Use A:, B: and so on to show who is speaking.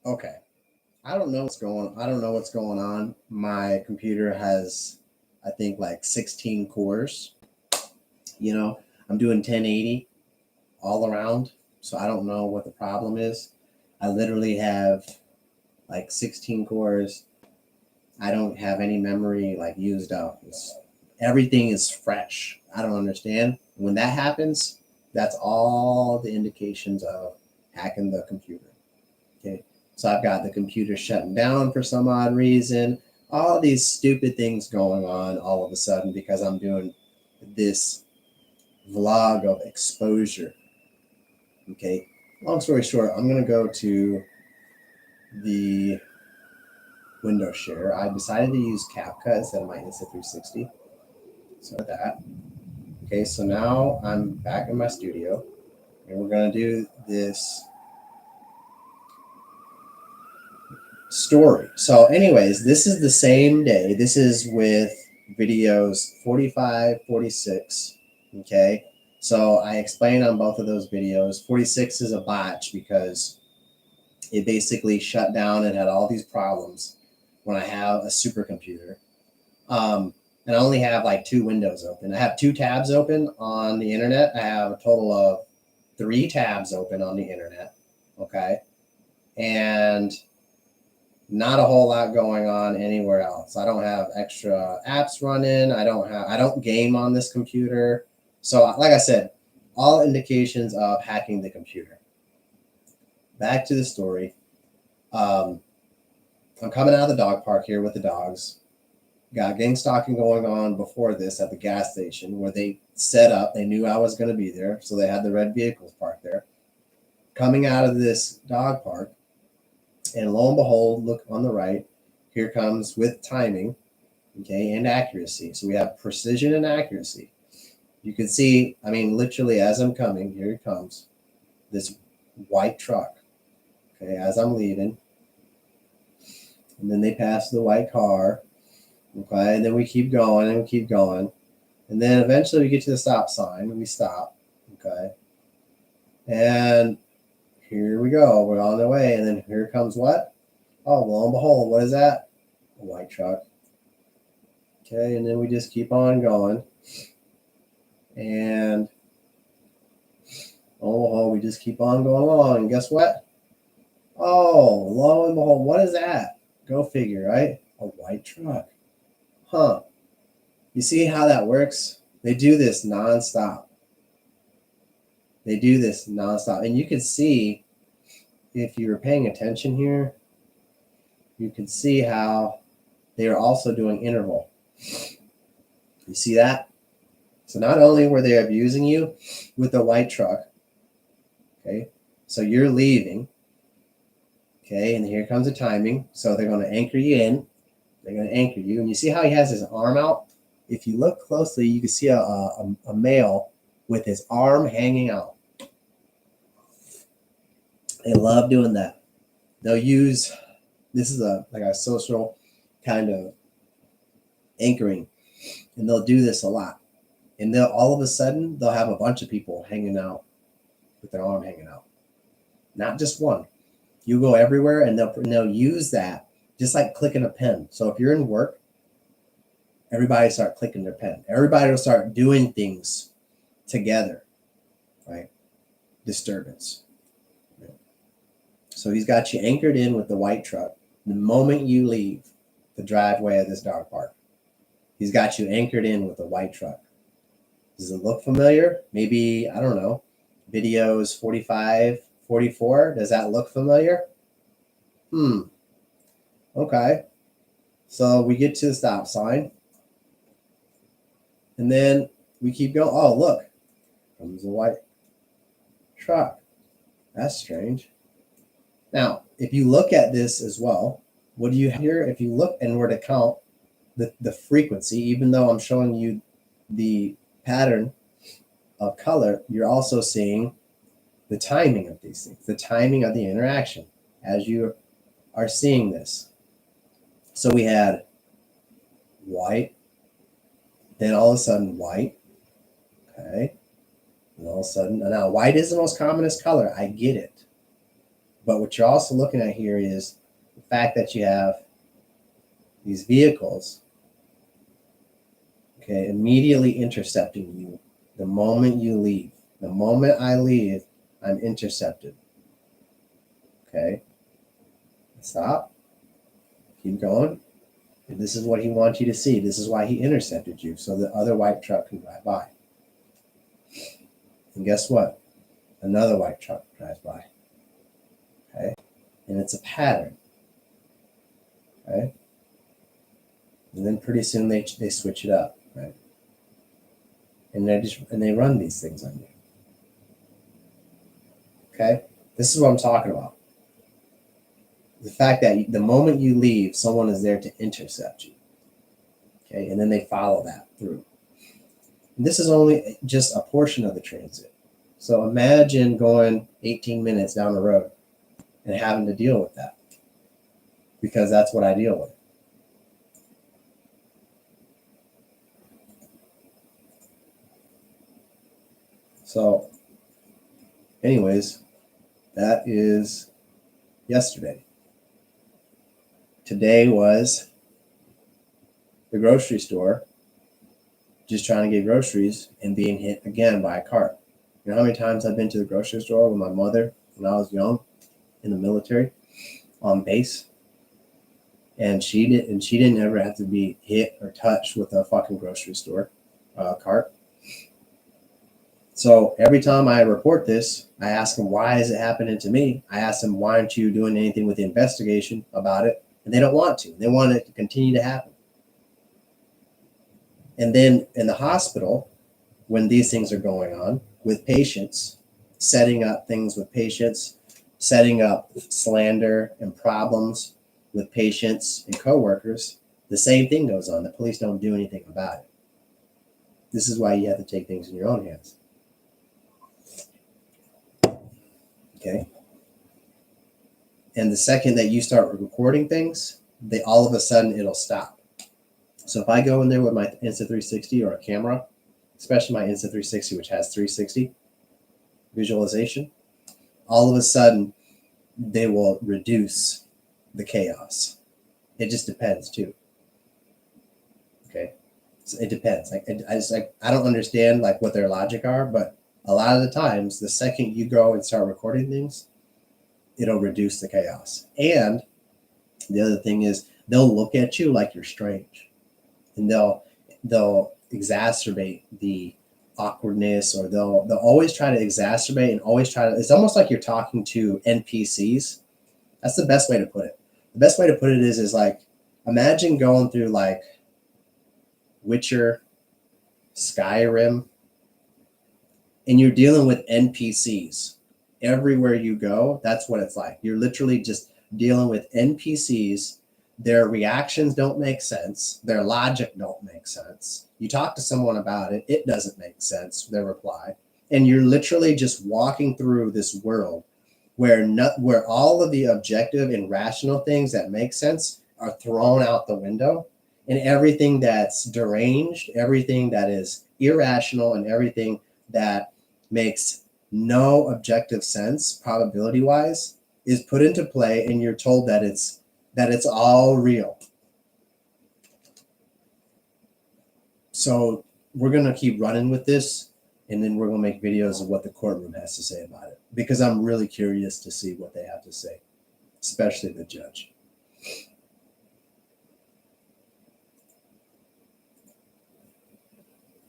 A: Okay. I don't know what's going on. My computer has, I think, like 16 cores. You know, I'm doing 1080 all around, so I don't know what the problem is. I literally have like 16 cores. I don't have any memory like used up. Everything is fresh. I don't understand. When that happens, that's all the indications of hacking the computer. Okay. So I've got the computer shutting down for some odd reason. All these stupid things going on all of a sudden because I'm doing this vlog of exposure. Okay. Long story short, I'm going to go to the window share. I decided to use CapCut instead of my Insta360. So that. Okay, so now I'm back in my studio and we're going to do this story. So anyways, this is the same day. This is with videos 45, 46. Okay. So I explained on both of those videos. 46 is a botch because it basically shut down and had all these problems when I have a supercomputer. And I only have like 2 windows open. I have 2 tabs open on the internet. I have a total of 3 tabs open on the internet. Okay. And not a whole lot going on anywhere else. I don't have extra apps running. I don't game on this computer. So like I said, all indications of hacking the computer. Back to the story. I'm coming out of the dog park here with the dogs. Got gang stalking going on before this at the gas station where they set up. They knew I was going to be there, so they had the red vehicles parked there. Coming out of this dog park, and lo and behold, look on the right, here comes with timing, okay, and accuracy. So we have precision and accuracy. You can see, I mean, literally as I'm coming, here it comes, this white truck, okay, as I'm leaving. And then they pass the white car, okay, and then we keep going and we keep going. And then eventually we get to the stop sign and we stop, okay. And here we go, we're on the way. And then here comes what? Oh, lo and behold, what is that? A white truck. Okay, and then we just keep on going. And oh, we just keep on going along. And guess what? Oh, lo and behold, what is that? Go figure, right? A white truck. Huh. You see how that works? They do this nonstop. They do this nonstop. And you can see, if you were paying attention here, you can see how they are also doing interval. You see that? So not only were they abusing you with the white truck, okay, so you're leaving, okay, and here comes the timing. So they're going to anchor you in. They're going to anchor you. And you see how he has his arm out? If you look closely, you can see a male with his arm hanging out. They love doing that. They'll use, this is like a social kind of anchoring, and they'll do this a lot. And they'll all of a sudden, they'll have a bunch of people hanging out with their arm hanging out. Not just one. You go everywhere and they'll use that just like clicking a pen. So if you're in work, everybody start clicking their pen. Everybody will start doing things together, right? Disturbance. So he's got you anchored in with the white truck. The moment you leave the driveway of this dog park, he's got you anchored in with the white truck. Does it look familiar? Maybe, I don't know, videos 45, 44. Does that look familiar? Okay. So we get to the stop sign. And then we keep going. Oh, look. Comes a white truck. That's strange. Now, if you look at this as well, what do you have here? If you look and were to count the frequency, even though I'm showing you the pattern of color, you're also seeing the timing of these things, the timing of the interaction as you are seeing this. So we had white, then all of a sudden white, okay, and all of a sudden, now white is the most commonest color, I get it, But what you're also looking at here is the fact that you have these vehicles, okay, immediately intercepting you the moment you leave. The moment I leave, I'm intercepted. Okay, stop, keep going. And this is what he wants you to see. This is why he intercepted you, so the other white truck can drive by. And guess what? Another white truck drives by. Okay, and it's a pattern. Okay, and then pretty soon they switch it up, right? And they run these things on you. Okay, this is what I'm talking about. The fact that the moment you leave, someone is there to intercept you. Okay, and then they follow that through. And this is only just a portion of the transit. So imagine going 18 minutes down the road and having to deal with that, because that's what I deal with. So, anyways, that is yesterday. Today was the grocery store, just trying to get groceries and being hit again by a cart. You know how many times I've been to the grocery store with my mother when I was young in the military on base, and she didn't ever have to be hit or touched with a fucking grocery store cart. So every time I report this, I ask them, why is it happening to me? I ask them, why aren't you doing anything with the investigation about it? And they don't want to. They want it to continue to happen. And then in the hospital, when these things are going on with patients, setting up things with patients, setting up slander and problems with patients and coworkers, the same thing goes on. The police don't do anything about it. This is why you have to take things in your own hands. Okay. And the second that you start recording things, all of a sudden it'll stop. So if I go in there with my Insta360 or a camera, especially my Insta360, which has 360 visualization, all of a sudden they will reduce the chaos. It just depends too. Okay. So it depends. I don't understand like what their logic are, but a lot of the times, the second you go and start recording things, it'll reduce the chaos. And the other thing is they'll look at you like you're strange, and they'll exacerbate the awkwardness, or they'll always try to exacerbate and always try to. It's almost like you're talking to NPCs. That's the best way to put it. The best way to put it is like, imagine going through like Witcher, Skyrim, and you're dealing with NPCs everywhere you go. That's what it's like. You're literally just dealing with NPCs. Their reactions don't make sense. Their logic don't make sense. You talk to someone about it, it doesn't make sense, their reply. And you're literally just walking through this world where all of the objective and rational things that make sense are thrown out the window, and everything that's deranged, everything that is irrational, and everything that makes no objective sense probability wise is put into play, and you're told that it's all real. So we're going to keep running with this, and then we're going to make videos of what the courtroom has to say about it, because I'm really curious to see what they have to say, especially the judge.